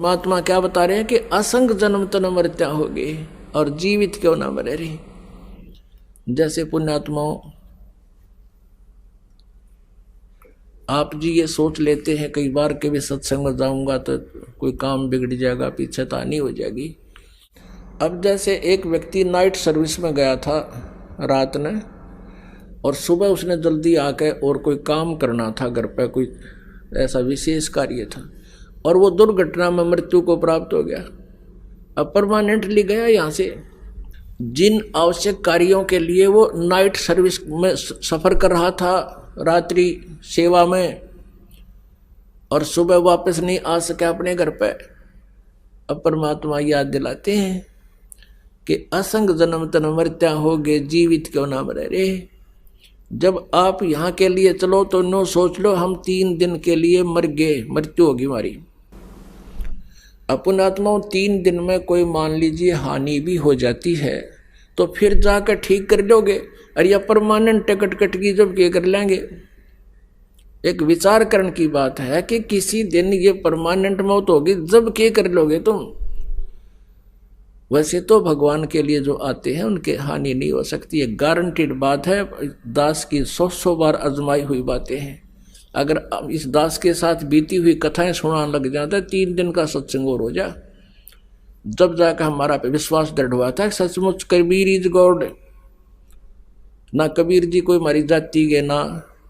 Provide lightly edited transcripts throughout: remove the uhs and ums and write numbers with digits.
परमात्मा क्या बता रहे हैं कि असंग जन्म तन मृत्या होगी और जीवित क्यों ना मरे रही। जैसे पुण्यात्माओं, आप जी ये सोच लेते हैं कई बार के भी सत्संग में जाऊंगा तो कोई काम बिगड़ जाएगा, पीछे तानी हो जाएगी। अब जैसे एक व्यक्ति नाइट सर्विस में गया था रात में, और सुबह उसने जल्दी आके और कोई काम करना था घर पे, कोई ऐसा विशेष कार्य था, और वो दुर्घटना में मृत्यु को प्राप्त हो गया। अब परमानेंटली गया यहाँ से। जिन आवश्यक कार्यों के लिए वो नाइट सर्विस में सफर कर रहा था, रात्रि सेवा में, और सुबह वापस नहीं आ सका अपने घर पे। अब परमात्मा याद दिलाते हैं कि असंग जन्म तन मृत्या होगे, जीवित क्यों ना मरे रे। जब आप यहाँ के लिए चलो तो नो सोच लो हम 3 दिन के लिए मर गए, मृत्यु होगी हमारी। अपन आत्माओं 3 दिन में कोई मान लीजिए हानि भी हो जाती है तो फिर जाकर ठीक कर लोगे, अरे या परमानेंट टिकट कट की जब क्या कर लेंगे। एक विचार करने की बात है कि किसी दिन ये परमानेंट मौत होगी, जब क्या कर लोगे तुम। वैसे तो भगवान के लिए जो आते हैं उनके हानि नहीं हो सकती, है गारंटीड बात है। दास की 100 बार आजमाई हुई बातें हैं। अगर इस दास के साथ बीती हुई कथाएं सुनाने लग जाता है, 3 दिन का सत्संग और हो जा, जब जाकर हमारा पे विश्वास दृढ़ हुआ था सचमुच कबीर इज गॉड। ना कबीर जी कोई हमारी जाति के, ना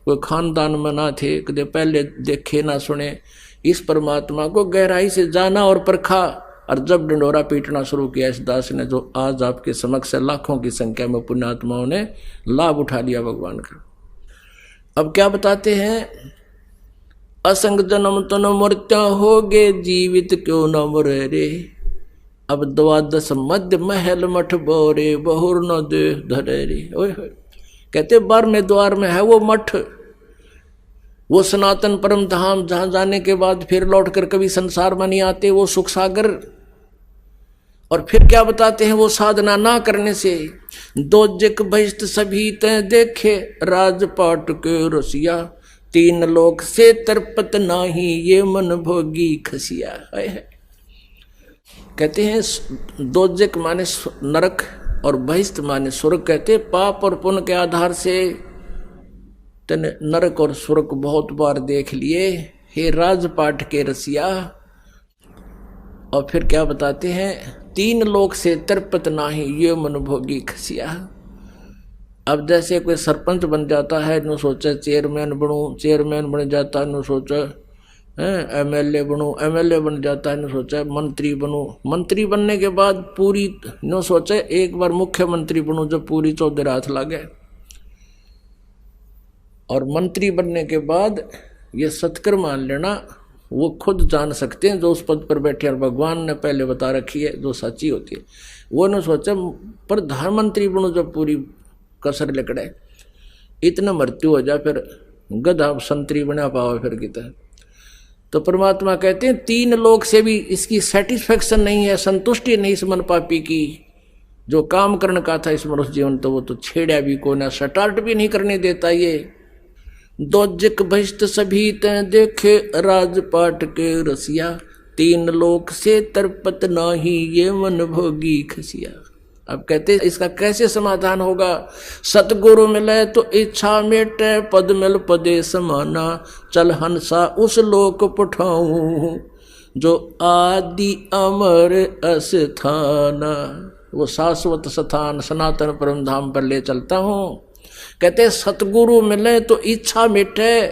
कोई खानदान में ना थे, कदे पहले देखे ना सुने। इस परमात्मा को गहराई से जाना और परखा, और जब डंडोरा पीटना शुरू किया इस दास ने, जो आज आपके समक्ष लाखों की संख्या में पुण्यात्माओं ने लाभ उठा लिया भगवान का। अब क्या बताते हैं, असंग जन्म तन मृत्या होगे, जीवित क्यों न मरे रे। अब 12 मध्य महल मठ बोरे, बहुर न दे धरे रे। ओए कहते 12वें द्वार में है वो मठ, वो सनातन परम धाम, जहां जाने के बाद फिर लौट कर कभी संसार में नहीं आते, वो सुख सागर। और फिर क्या बताते हैं, वो साधना ना करने से दोजक बहिष्ट सभी तय देखे, राजपाट के रसिया, 3 लोक से तरपत नाही, ये मन भोगी खसिया। कहते हैं दोजक माने नरक और बहिष्ट माने स्वर्ग। कहते पाप और पुण्य के आधार से तने नरक और स्वर्ग बहुत बार देख लिए, हे राजपाट के रसिया। और फिर क्या बताते हैं, 3 लोक से तरपत नाही, ये मन भोगी खसिया। अब जैसे कोई सरपंच बन जाता है, नु सोचा चेयरमैन बनूं, चेयरमैन बन जाता है नु सोचा एमएलए बनूं, एमएलए बन जाता है नु सोचा मंत्री बनूं, मंत्री बनने के बाद पूरी नु सोचा एक बार मुख्यमंत्री बनूं, जब पूरी 14 हाथ लगे। और मंत्री बनने के बाद ये सत्कर मान लेना, वो खुद जान सकते हैं जो उस पद पर बैठे, और भगवान ने पहले बता रखी है जो सच्ची होती है। वो ने सोचा प्रधानमंत्री बनूं, जब पूरी कसर लिकड़े, इतना मृत्यु हो जाए फिर गधा संतरी बना पाओ फिर कितना। तो परमात्मा कहते हैं 3 लोक से भी इसकी सेटिस्फेक्शन नहीं है, संतुष्टि नहीं इस मन पापी की। जो काम करने का था इस मनुष्य जीवन, तो वो तो छेड़ा भी को ना, स्टार्ट भी नहीं करने देता। ये दोजक बहिष्ट सभी तय देखे, राजपाट के रसिया, 3 लोक से तरपत नाही, ये मन भोगी खसिया। अब कहते इसका कैसे समाधान होगा, सतगुरु मिले तो इच्छा मेटे, पद मिल पदे समाना, चल हंसा उस लोक पठाऊं, जो आदि अमर अस्थाना। वो शाश्वत स्थान सनातन परम धाम पर ले चलता हूँ। कहते सतगुरु मिले तो इच्छा मिटे,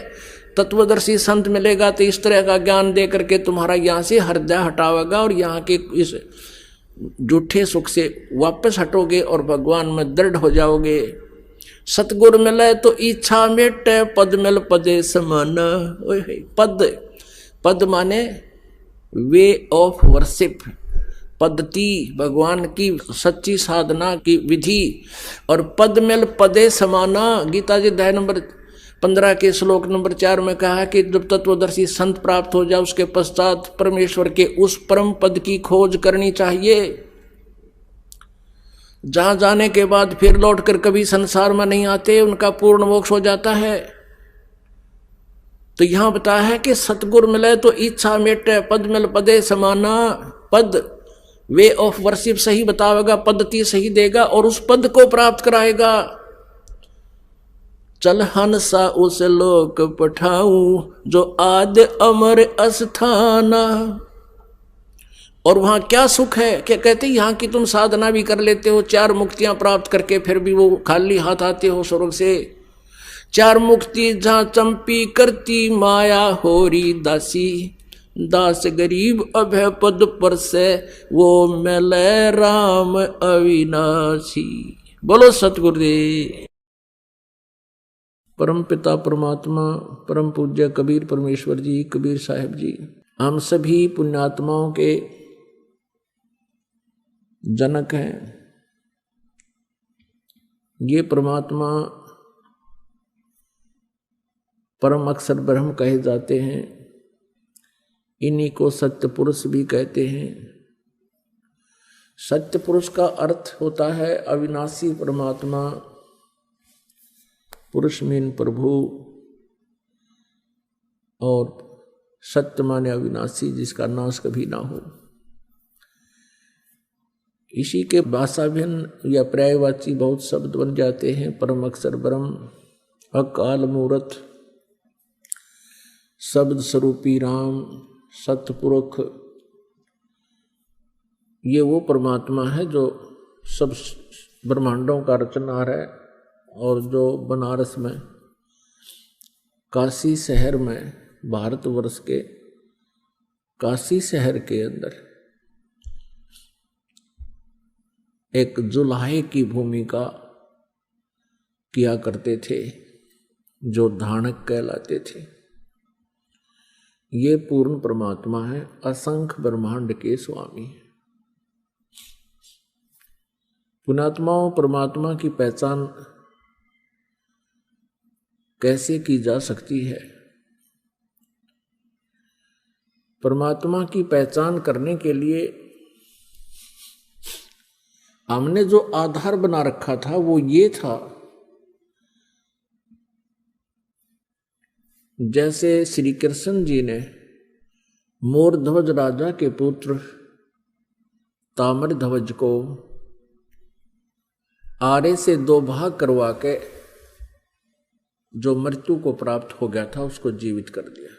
तत्वदर्शी संत मिलेगा तो इस तरह का ज्ञान दे करके तुम्हारा यहाँ से हृदय हटावेगा, और यहाँ के इस झूठे सुख से वापस हटोगे और भगवान में दृढ़ हो जाओगे। सतगुरु मिले तो इच्छा मिटे, पद मिल पदे समाना। पद, पद माने वे ऑफ वर्शिप, पद्धति, भगवान की सच्ची साधना की विधि। और पद मिल पदे समाना, गीता जी अध्याय नंबर 15 के श्लोक नंबर 4 में कहा कि जब तत्वदर्शी संत प्राप्त हो जाए उसके पश्चात परमेश्वर के उस परम पद की खोज करनी चाहिए, जहां जाने के बाद फिर लौटकर कभी संसार में नहीं आते, उनका पूर्ण मोक्ष हो जाता है। तो यहां बताया है कि सतगुरु मिले तो इच्छा मेटे, पद मिल पदे समाना। पद वे ऑफ वर्शिप सही बतावेगा, पद्धति सही देगा और उस पद को प्राप्त कराएगा। चल हंसा उस लोक पठाऊं जो आद अमर अस्थाना। और वहां क्या सुख है, क्या कहते यहां की तुम साधना भी कर लेते हो, 4 मुक्तियां प्राप्त करके फिर भी वो खाली हाथ आते हो स्वर्ग से। 4 मुक्ति जहां चंपी करती माया होरी दासी, दास गरीब अभय पद पर से वो मिले राम अविनाशी। बोलो सतगुरुदेव। परम पिता परमात्मा परम पूज्य कबीर परमेश्वर जी, कबीर साहिब जी, हम सभी पुण्यात्माओं के जनक हैं। ये परमात्मा परम अक्षर ब्रह्म कहे जाते हैं, इन्हीं को सत्य पुरुष भी कहते हैं। सत्य पुरुष का अर्थ होता है अविनाशी परमात्मा, पुरुष मीन प्रभु, और सत्य माने अविनाशी जिसका नाश कभी ना हो। इसी के भाषा भिन्न या पर्यायवाची बहुत शब्द बन जाते हैं। परम अक्षर ब्रह्म, अकाल मूर्त, शब्द स्वरूपी राम, सतपुरुष। ये वो परमात्मा है जो सब ब्रह्मांडों का रचनहार है और जो बनारस में काशी शहर में, भारतवर्ष के काशी शहर के अंदर एक जुलाहे की भूमिका किया करते थे, जो धानक कहलाते थे। ये पूर्ण परमात्मा है, असंख्य ब्रह्मांड के स्वामी। पुण्यात्माओं, परमात्मा की पहचान कैसे की जा सकती है? परमात्मा की पहचान करने के लिए हमने जो आधार बना रखा था वो ये था, जैसे श्री कृष्ण जी ने मोरध्वज राजा के पुत्र ताम्रध्वज को आरे से 2 भाग करवा के जो मृत्यु को प्राप्त हो गया था उसको जीवित कर दिया।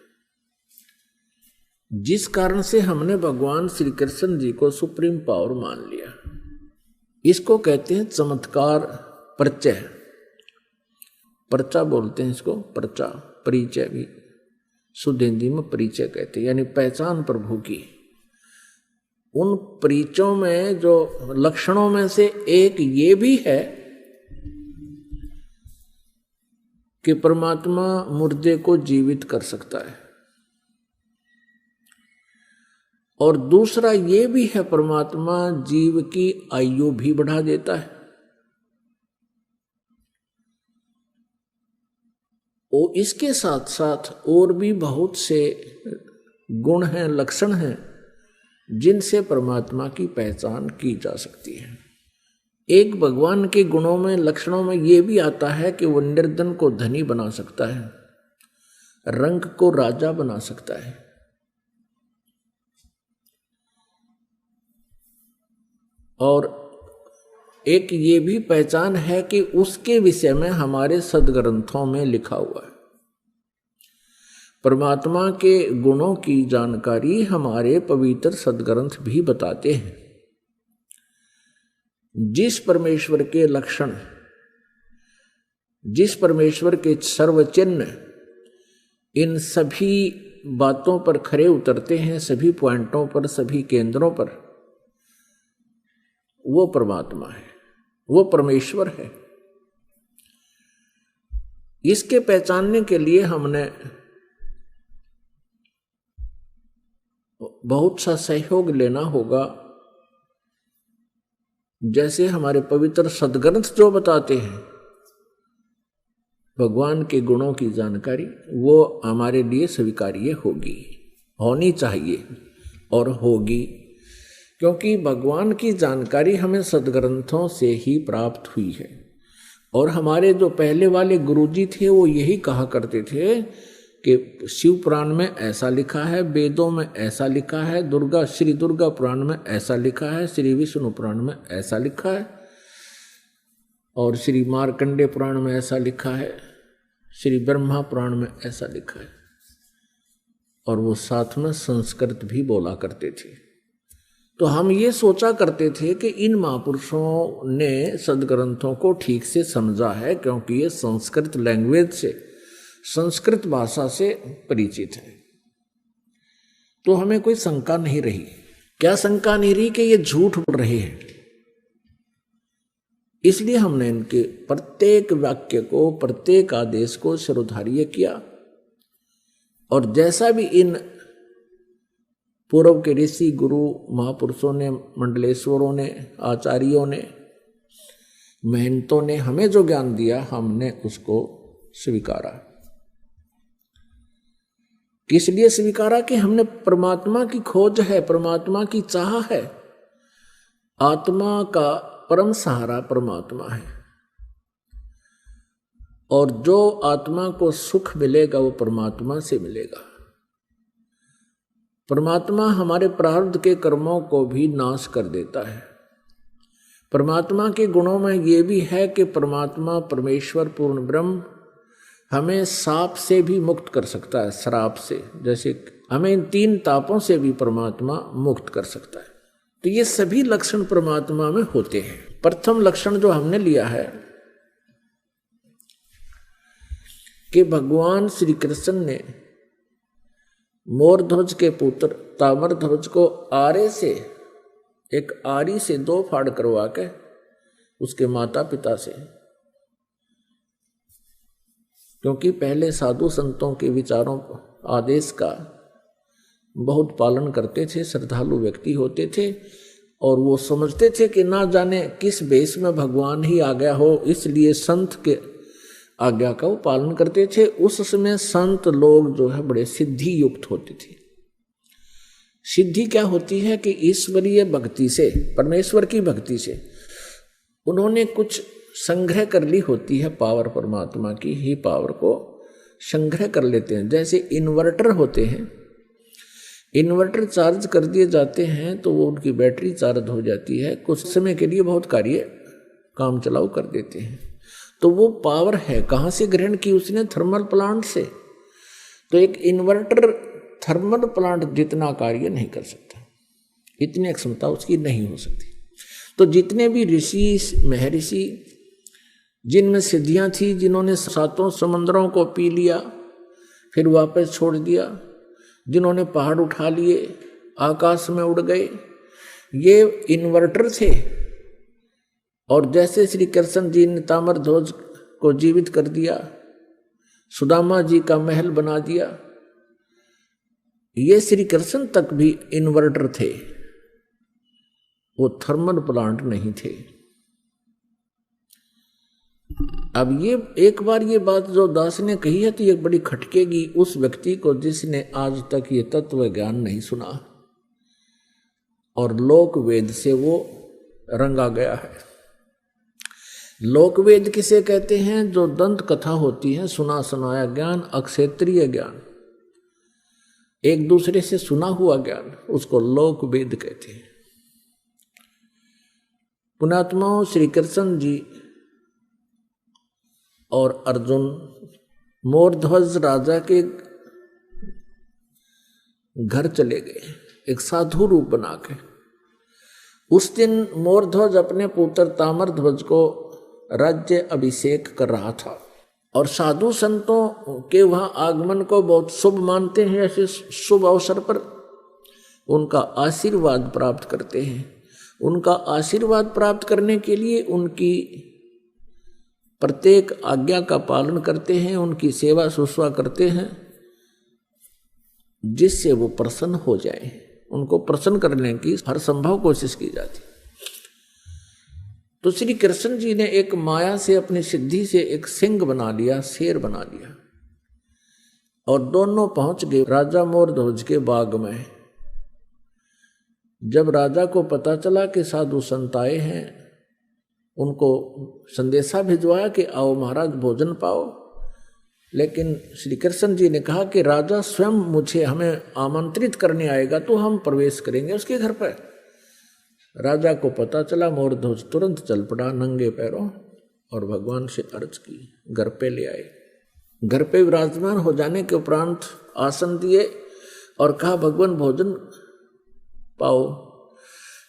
जिस कारण से हमने भगवान श्री कृष्ण जी को सुप्रीम पावर मान लिया। इसको कहते हैं चमत्कार परिचय। पर्चा बोलते हैं इसको, पर्चा, परिचय भी शुद्ध हिंदी में परिचय कहते हैं, यानी पहचान प्रभु की। उन परिचयों में जो लक्षणों में से एक ये भी है कि परमात्मा मुर्दे को जीवित कर सकता है, और दूसरा ये भी है परमात्मा जीव की आयु भी बढ़ा देता है। और इसके साथ साथ और भी बहुत से गुण हैं, लक्षण हैं, जिनसे परमात्मा की पहचान की जा सकती है। एक भगवान के गुणों में, लक्षणों में ये भी आता है कि वो निर्धन को धनी बना सकता है, रंक को राजा बना सकता है। और एक ये भी पहचान है कि उसके विषय में हमारे सदग्रंथों में लिखा हुआ है। परमात्मा के गुणों की जानकारी हमारे पवित्र सदग्रंथ भी बताते हैं। जिस परमेश्वर के लक्षण, जिस परमेश्वर के सर्वचिन्ह इन सभी बातों पर खरे उतरते हैं, सभी पॉइंटों पर, सभी केंद्रों पर, वो परमात्मा है, वो परमेश्वर है। इसके पहचानने के लिए हमने बहुत सा सहयोग लेना होगा। जैसे हमारे पवित्र सदग्रंथ जो बताते हैं भगवान के गुणों की जानकारी, वो हमारे लिए स्वीकार्य होगी, होनी चाहिए और होगी, क्योंकि भगवान की जानकारी हमें सदग्रंथों से ही प्राप्त हुई है। और हमारे जो पहले वाले गुरुजी थे वो यही कहा करते थे कि शिव पुराण में ऐसा लिखा है, वेदों में ऐसा लिखा है, श्री दुर्गा पुराण में ऐसा लिखा है, श्री विष्णु पुराण में ऐसा लिखा है, और श्री मार्कंडे पुराण में ऐसा लिखा है, श्री ब्रह्मा पुराण में ऐसा लिखा है। और वो साथ में संस्कृत भी बोला करते थे। तो हम ये सोचा करते थे कि इन महापुरुषों ने सदग्रंथों को ठीक से समझा है, क्योंकि ये संस्कृत लैंग्वेज से, संस्कृत भाषा से परिचित है। तो हमें कोई शंका नहीं रही। क्या शंका नहीं रही? कि ये झूठ बोल रहे हैं। इसलिए हमने इनके प्रत्येक वाक्य को, प्रत्येक आदेश को शिरोधार्य किया, और जैसा भी इन पूर्व के ऋषि गुरु महापुरुषों ने, मंडलेश्वरों ने, आचार्यों ने, महंतों ने हमें जो ज्ञान दिया, हमने उसको स्वीकारा। किस लिए स्वीकारा? कि हमने परमात्मा की खोज है, परमात्मा की चाह है, आत्मा का परम सहारा परमात्मा है, और जो आत्मा को सुख मिलेगा वो परमात्मा से मिलेगा। परमात्मा हमारे प्रारब्ध के कर्मों को भी नाश कर देता है। परमात्मा के गुणों में ये भी है कि परमात्मा परमेश्वर पूर्ण ब्रह्म हमें साप से भी मुक्त कर सकता है, श्राप से। जैसे हमें इन 3 तापों से भी परमात्मा मुक्त कर सकता है। तो ये सभी लक्षण परमात्मा में होते हैं। प्रथम लक्षण जो हमने लिया है कि भगवान श्री कृष्ण ने मोरध्वज के पुत्र ताम्रध्वज को आरे से, एक आरी से 2 फाड़ करवा के उसके माता पिता से, क्योंकि पहले साधु संतों के विचारों आदेश का बहुत पालन करते थे, श्रद्धालु व्यक्ति होते थे, और वो समझते थे कि ना जाने किस वेश में भगवान ही आ गया हो, इसलिए संत के आज्ञा का वो पालन करते थे। उस समय संत लोग जो है बड़े सिद्धि युक्त होते थे। सिद्धि क्या होती है? कि ईश्वरीय भक्ति से, परमेश्वर की भक्ति से उन्होंने कुछ संग्रह कर ली होती है, पावर परमात्मा की ही पावर को संग्रह कर लेते हैं। जैसे इन्वर्टर होते हैं, इन्वर्टर चार्ज कर दिए जाते हैं तो वो उनकी बैटरी चार्ज हो जाती है, कुछ समय के लिए बहुत कार्य काम चलाऊ कर देते हैं। तो वो पावर है कहाँ से ग्रहण की उसने? थर्मल प्लांट से। तो एक इन्वर्टर थर्मल प्लांट जितना कार्य नहीं कर सकता, इतनी क्षमता उसकी नहीं हो सकती। तो जितने भी ऋषि महर्षि जिनमें सिद्धियां थी, जिन्होंने 7 समंदरों को पी लिया फिर वापस छोड़ दिया, जिन्होंने पहाड़ उठा लिए, आकाश में उड़ गए, ये इन्वर्टर थे। और जैसे श्री कृष्ण जी ने ताम्रध्वज को जीवित कर दिया, सुदामा जी का महल बना दिया, ये श्री कृष्ण तक भी इन्वर्टर थे, वो थर्मल प्लांट नहीं थे। अब ये एक बार ये बात जो दास ने कही है तो ये बड़ी खटकेगी उस व्यक्ति को जिसने आज तक ये तत्व ज्ञान नहीं सुना और लोक वेद से वो रंगा गया है। लोक वेद किसे कहते हैं? जो दंत कथा होती है, सुना सुनाया ज्ञान, अक्षेत्रीय ज्ञान, एक दूसरे से सुना हुआ ज्ञान, उसको लोक वेद कहते हैं। पुण्यात्माओं, श्री कृष्ण जी और अर्जुन मोरध्वज राजा के घर चले गए एक साधु रूप बना के। उस दिन मोरध्वज अपने पुत्र ताम्रध्वज को राज्य अभिषेक कर रहा था और साधु संतों के वहां आगमन को बहुत शुभ मानते हैं। ऐसे शुभ अवसर पर उनका आशीर्वाद प्राप्त करते हैं। उनका आशीर्वाद प्राप्त करने के लिए उनकी प्रत्येक आज्ञा का पालन करते हैं, उनकी सेवा शुश्रूषा करते हैं, जिससे वो प्रसन्न हो जाए। उनको प्रसन्न करने की हर संभव कोशिश की जाती। तो श्री कृष्ण जी ने एक माया से, अपनी सिद्धि से एक सिंह बना लिया, शेर बना लिया, और दोनों पहुंच गए राजा मोरध्वज के बाग में। जब राजा को पता चला कि साधु संत आए हैं, उनको संदेशा भिजवाया कि आओ महाराज भोजन पाओ। लेकिन श्री कृष्ण जी ने कहा कि राजा स्वयं हमें आमंत्रित करने आएगा तो हम प्रवेश करेंगे उसके घर पर। राजा को पता चला, मोरध्वज तुरंत चल पड़ा नंगे पैरों और भगवान से अर्ज की, घर पे ले आए। घर पे विराजमान हो जाने के उपरांत आसन दिए और कहा भगवान भोजन पाओ।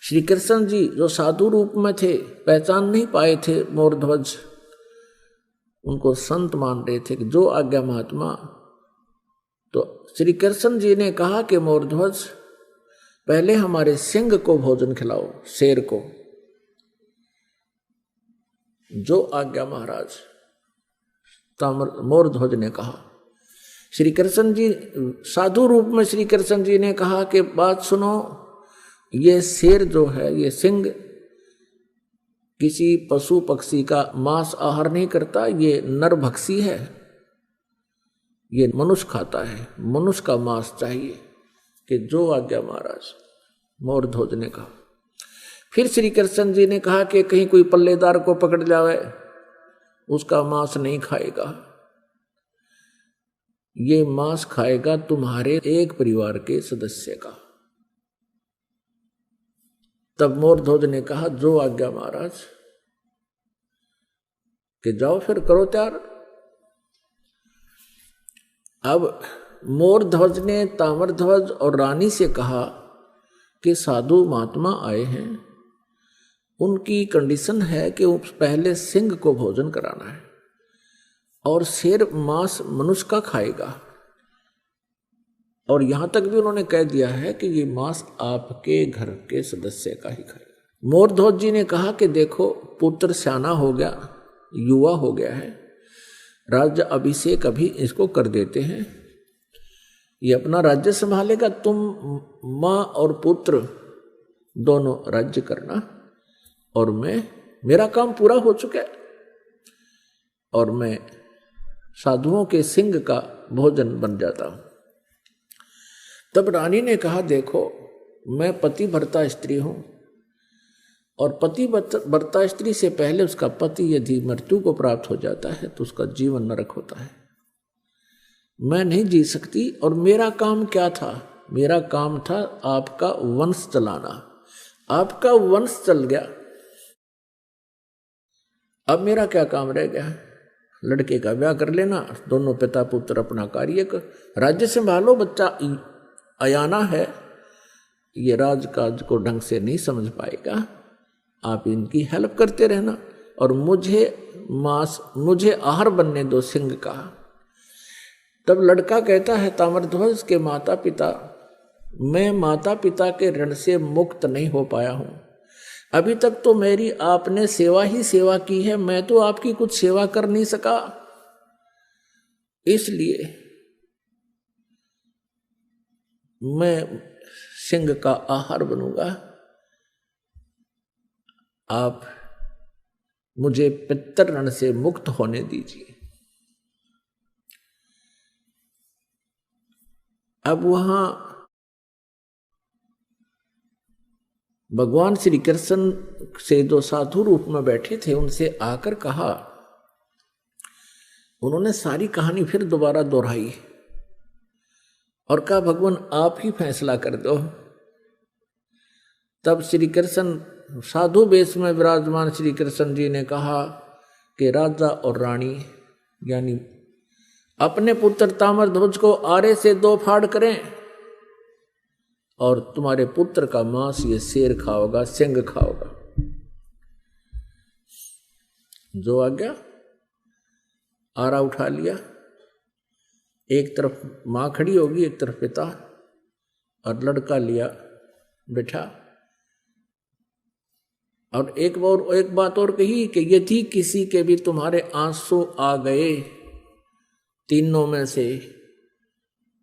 श्री कृष्ण जी जो साधु रूप में थे, पहचान नहीं पाए थे मोरध्वज, उनको संत मान रहे थे कि जो आज्ञा महात्मा। तो श्री कृष्ण जी ने कहा कि मोरध्वज पहले हमारे सिंह को भोजन खिलाओ, शेर को। जो आज्ञा महाराज, मोरध्वज ने कहा। श्री कृष्ण जी साधु रूप में श्री कृष्ण जी ने कहा कि बात सुनो, ये शेर जो है, ये सिंह किसी पशु पक्षी का मांस आहार नहीं करता, ये नरभक्षी है, ये मनुष्य खाता है, मनुष्य का मांस चाहिए। कि जो आज्ञा महाराज, मोरध्वज ने कहा। फिर श्री कृष्ण जी ने कहा कि कहीं कोई पल्लेदार को पकड़ जावे, उसका मांस नहीं खाएगा, ये मांस खाएगा तुम्हारे एक परिवार के सदस्य का। तब मोरध्वज ने कहा जो आज्ञा महाराज, कि जाओ फिर करो तैयार। अब मोरध्वज ने ताम्रध्वज और रानी से कहा कि साधु महात्मा आए हैं, उनकी कंडीशन है कि वो पहले सिंह को भोजन कराना है और शेर मांस मनुष्य का खाएगा। और यहां तक भी उन्होंने कह दिया है कि ये मांस आपके घर के सदस्य का ही खाएगा। मोरध्वज जी ने कहा कि देखो पुत्र सियाना हो गया, युवा हो गया है, राज्य अभिषेक अभी इसको कर देते हैं, ये अपना राज्य संभालेगा, तुम माँ और पुत्र दोनों राज्य करना और मेरा काम पूरा हो चुका है और मैं साधुओं के सिंह का भोजन बन जाता हूं। तब रानी ने कहा देखो मैं पतिव्रता स्त्री हूं और पतिव्रता स्त्री से पहले उसका पति यदि मृत्यु को प्राप्त हो जाता है तो उसका जीवन नरक होता है, मैं नहीं जी सकती। और मेरा काम क्या था? मेरा काम था आपका वंश चलाना, आपका वंश चल गया, अब मेरा क्या काम रह गया? लड़के का ब्याह कर लेना, दोनों पिता पुत्र अपना कार्य कर, राज्य संभालो, बच्चा अयाना है, ये राजकाज को ढंग से नहीं समझ पाएगा, आप इनकी हेल्प करते रहना और मुझे आहार बनने दो सिंह का। तब लड़का कहता है ताम्रध्वज के माता पिता, मैं माता पिता के ऋण से मुक्त नहीं हो पाया हूं, अभी तक तो मेरी आपने सेवा ही सेवा की है, मैं तो आपकी कुछ सेवा कर नहीं सका, इसलिए मैं सिंह का आहार बनूंगा, आप मुझे पितृ ऋण से मुक्त होने दीजिए। अब वहां भगवान श्री कृष्ण से जो साधु रूप में बैठे थे उनसे आकर कहा, उन्होंने सारी कहानी फिर दोबारा दोहराई और कहा भगवान आप ही फैसला कर दो। तब श्री कृष्ण साधु वेश में विराजमान श्री कृष्ण जी ने कहा कि राजा और रानी यानी अपने पुत्र ताम्रध्वज को आरे से 2 फाड़ करें और तुम्हारे पुत्र का मांस ये शेर खाओगा, सिंह खाओगा। जो आज्ञा, आरा उठा लिया, एक तरफ मां खड़ी होगी, एक तरफ पिता, और लड़का लिया बिठा। और एक बात और कही कि यदि किसी के भी तुम्हारे आंसू आ गए, तीनों में से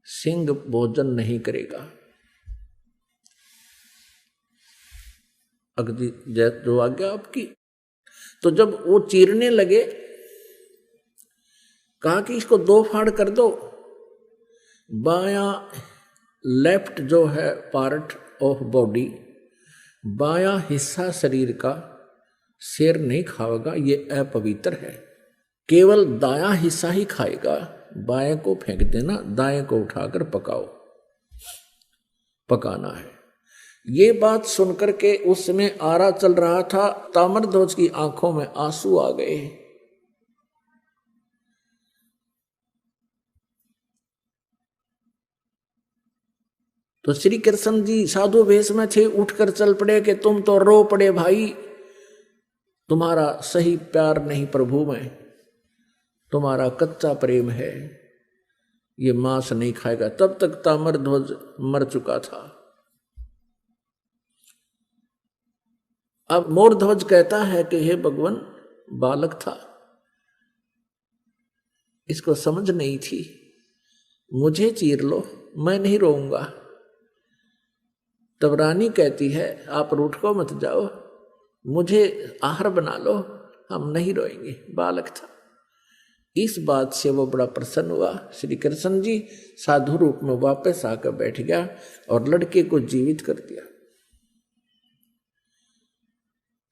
सिंह भोजन नहीं करेगा। अगदी जो आज्ञा आपकी। तो जब वो चीरने लगे, कहा कि इसको 2 फाड़ कर दो, बायां लेफ्ट जो है पार्ट ऑफ बॉडी, बायां हिस्सा शरीर का शेर नहीं खाएगा, ये अपवित्र है, केवल दायां हिस्सा ही खाएगा, बाएं को फेंक देना, दाएं को उठाकर पकाओ, पकाना है। ये बात सुनकर के उस समय आरा चल रहा था, ताम्रध्वज की आंखों में आंसू आ गए। तो श्री कृष्ण जी साधु वेश में थे, उठकर चल पड़े कि तुम तो रो पड़े भाई, तुम्हारा सही प्यार नहीं प्रभु में, तुम्हारा कच्चा प्रेम है, ये मांस नहीं खाएगा। तब तक ताम्रध्वज मर चुका था। अब मोरध्वज कहता है कि हे भगवान, बालक था, इसको समझ नहीं थी, मुझे चीर लो, मैं नहीं रोऊंगा। तब रानी कहती है आप रूठ को मत जाओ, मुझे आहार बना लो, हम नहीं रोएंगे, बालक था। इस बात से वो बड़ा प्रसन्न हुआ। श्री कृष्ण जी साधु रूप में वापस आकर बैठ गया और लड़के को जीवित कर दिया।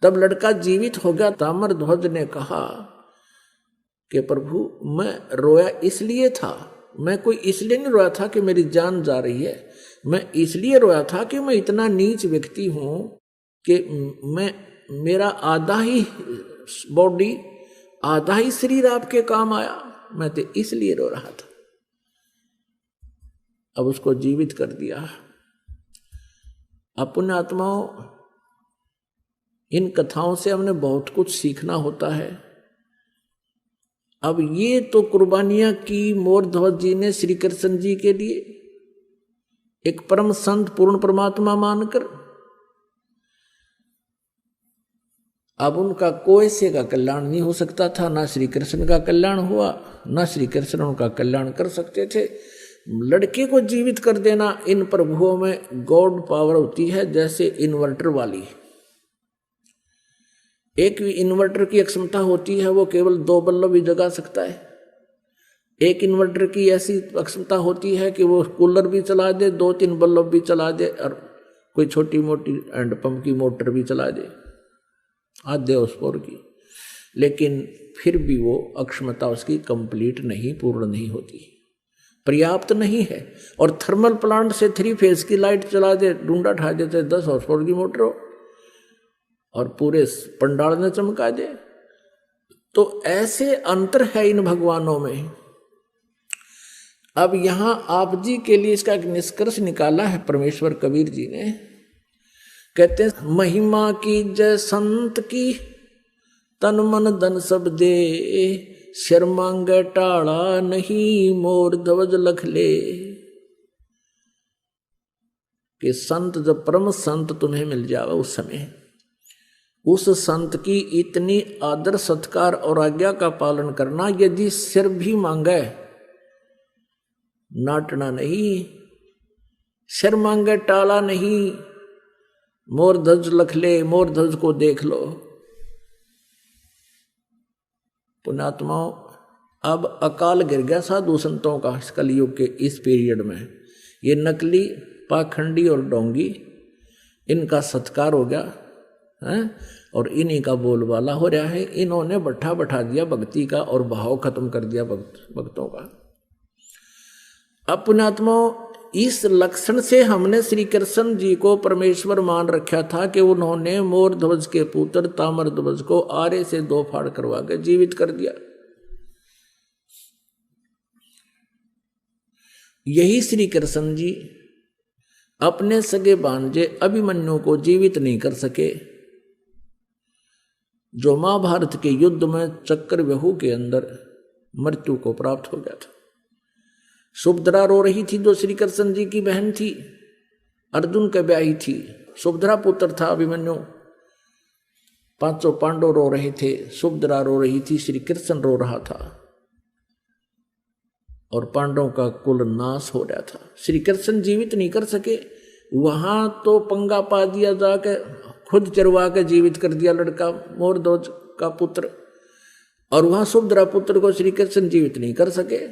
तब लड़का जीवित हो गया। ताम्रध्वज ने कहा कि प्रभु मैं रोया इसलिए था, मैं कोई इसलिए नहीं रोया था कि मेरी जान जा रही है, मैं इसलिए रोया था कि मैं इतना नीच व्यक्ति हूं कि मेरा आधा ही बॉडी, आधा ही शरीर आपके काम आया, मैं तो इसलिए रो रहा था। अब उसको जीवित कर दिया। पुण्य आत्माओं, इन कथाओं से हमने बहुत कुछ सीखना होता है। अब ये तो कुर्बानियां की मोरध्वज जी ने श्री कृष्ण जी के लिए, एक परम संत पूर्ण परमात्मा मानकर। अब उनका कोई से का कल्याण नहीं हो सकता था, ना श्री कृष्ण का कल्याण हुआ, ना श्री कृष्ण उनका कल्याण कर सकते थे। लड़के को जीवित कर देना, इन प्रभुओं में गॉड पावर होती है, जैसे इन्वर्टर वाली। एक इन्वर्टर की क्षमता होती है, वो केवल 2 बल्ब ही जगा सकता है। एक इन्वर्टर की ऐसी क्षमता होती है कि वो कूलर भी चला दे, 2-3 बल्ब भी चला दे, और कोई छोटी मोटी हैंडपंप की मोटर भी चला दे, आधे हॉर्सपावर की। लेकिन फिर भी वो अक्षमता उसकी कंप्लीट नहीं, पूर्ण नहीं होती, पर्याप्त नहीं है। और थर्मल प्लांट से 3 फेज की लाइट चला दे, डूंडा ठा देते 10 हॉर्सपावर की मोटर हो और पूरे पंडाल में चमका दे। तो ऐसे अंतर है इन भगवानों में। अब यहां आप जी के लिए इसका एक निष्कर्ष निकाला है परमेश्वर कबीर जी ने। कहते हैं महिमा की जय संत की, तन मन धन सब दे, सिर मांगे टाड़ा नहीं, मोर ध्वज लख ले। कि संत, जब परम संत तुम्हें मिल जावे उस समय, उस संत की इतनी आदर सत्कार और आज्ञा का पालन करना। यदि सिर भी मांगे, नाटना नहीं, सिर मांगे टाला नहीं, मोर ध्वज लख ले, मोर ध्वज को देख लो। पुण्यात्माओं, अब अकाल गिर गया साधु संतों का इस कलयुग के इस पीरियड में। ये नकली, पाखंडी और डोंगी, इनका सत्कार हो गया है और इन्हीं का बोलबाला हो रहा है। इन्होंने बैठा दिया भक्ति का और भाव खत्म कर दिया भक्तों का। अब पुण्यात्माओं, इस लक्षण से हमने श्री कृष्ण जी को परमेश्वर मान रखा था कि उन्होंने मोर ध्वज के पुत्र ताम्रध्वज को आरे से 2 फाड़ करवा के जीवित कर दिया। यही श्री कृष्ण जी अपने सगे भांजे अभिमन्यु को जीवित नहीं कर सके, जो महाभारत के युद्ध में चक्रव्यूह के अंदर मृत्यु को प्राप्त हो गया था। सुभद्रा रो रही थी, जो श्री कृष्ण जी की बहन थी, अर्जुन के ब्याही थी। सुभद्रा पुत्र था अभिमन्यु। 5 पांडव रो रहे थे, सुभद्रा रो रही थी, श्री कृष्ण रो रहा था और पांडवों का कुल नाश हो रहा था। श्री कृष्ण जीवित नहीं कर सके। वहां तो पंगा पा दिया, जाके खुद चरवा के जीवित कर दिया लड़का मोरध्वज का पुत्र, और वहां सुभद्रा पुत्र को श्री कृष्ण जीवित नहीं कर सके।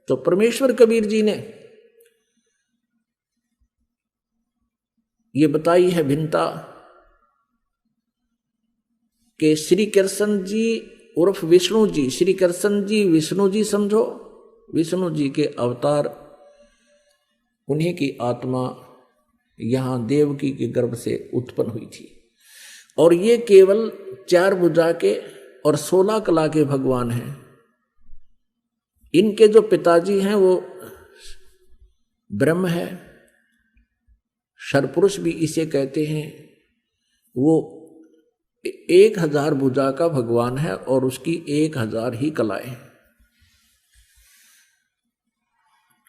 तो परमेश्वर कबीर जी ने ये बताई है भिन्नता कि श्री कृष्ण जी उर्फ विष्णु जी, श्री कृष्ण जी विष्णु जी समझो, विष्णु जी के अवतार, उन्हीं की आत्मा यहाँ देवकी के गर्भ से उत्पन्न हुई थी। और ये केवल 4 भुजा के और 16 कला के भगवान हैं। इनके जो पिताजी हैं वो ब्रह्म है, शरपुरुष भी इसे कहते हैं। वो 1000 भुजा का भगवान है और उसकी 1000 ही कलाएं।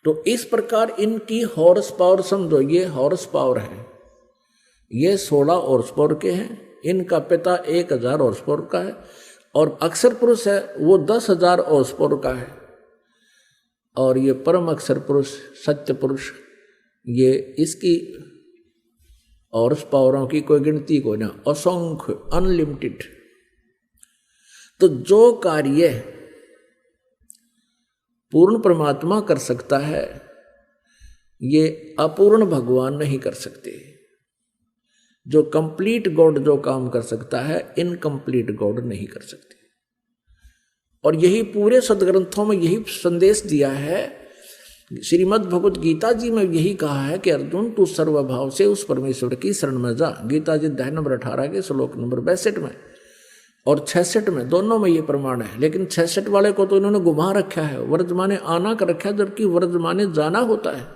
तो इस प्रकार इनकी हॉर्स पावर समझो, ये हॉर्स पावर है, ये 16 हॉर्स पावर के हैं। इनका पिता 1000 हॉर्स पावर का है और अक्षर पुरुष है वो 10,000 हॉर्स पावर का है। और ये परम अक्षर पुरुष, सत्य पुरुष, ये इसकी हॉर्स पावरों की कोई गिनती को ना, असंख्य, अनलिमिटेड। तो जो कार्य पूर्ण परमात्मा कर सकता है, ये अपूर्ण भगवान नहीं कर सकते। जो कंप्लीट गॉड जो काम कर सकता है, इनकम्प्लीट गॉड नहीं कर सकते। और यही पूरे सदग्रंथों में यही संदेश दिया है। श्रीमद् भगवत गीता जी में यही कहा है कि अर्जुन तू सर्वभाव से उस परमेश्वर की शरण में जा। गीता जी अध्याय नंबर 18 के श्लोक नंबर 62 में और 66 में, दोनों में ये प्रमाण है। लेकिन 66 वाले को तो इन्होंने घुमा रखा है, वर्तमाने आना कर रखा है, जबकि वर्तमाने जाना होता है।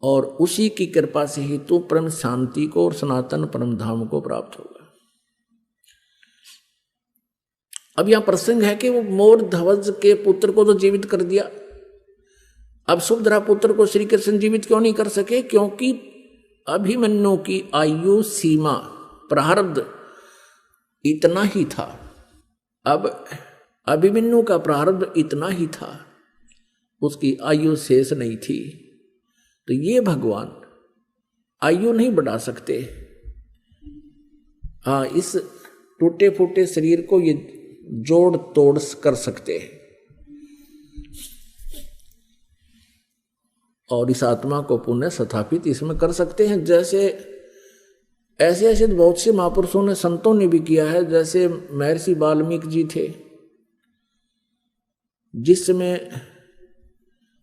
और उसी की कृपा से ही तू परम शांति को और सनातन परम धाम को प्राप्त होगा। अब यहां प्रसंग है कि वो मोर ध्वज के पुत्र को तो जीवित कर दिया। अब सुभद्रा पुत्र को श्री कृष्ण जीवित क्यों नहीं कर सके? क्योंकि अभिमन्यु की आयु सीमा, प्रारब्ध इतना ही था। अब अभिमन्यु का प्रारब्ध इतना ही था, उसकी आयु शेष नहीं थी। तो ये भगवान आयु नहीं बढ़ा सकते। हाँ, इस टूटे फूटे शरीर को ये जोड़ तोड़ कर सकते हैं और इस आत्मा को पुनः स्थापित इसमें कर सकते हैं। जैसे ऐसे ऐसे बहुत से महापुरुषों ने, संतों ने भी किया है। जैसे महर्षि वाल्मीकि जी थे, जिसमें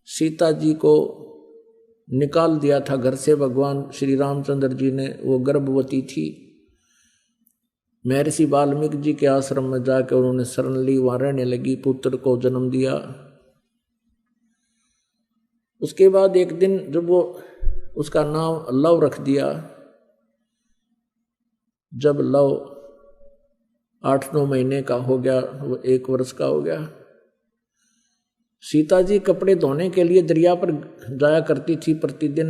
सीता जी को निकाल दिया था घर से भगवान श्री रामचंद्र जी ने, वो गर्भवती थी। महर्षि वाल्मीकि जी के आश्रम में जाकर उन्होंने शरण ली, वहां रहने लगी, पुत्र को जन्म दिया। उसके बाद एक दिन जब वो उसका नाम लव रख दिया, जब लव 8-9 महीने का हो गया, वो 1 वर्ष का हो गया, सीता जी कपड़े धोने के लिए दरिया पर जाया करती थी प्रतिदिन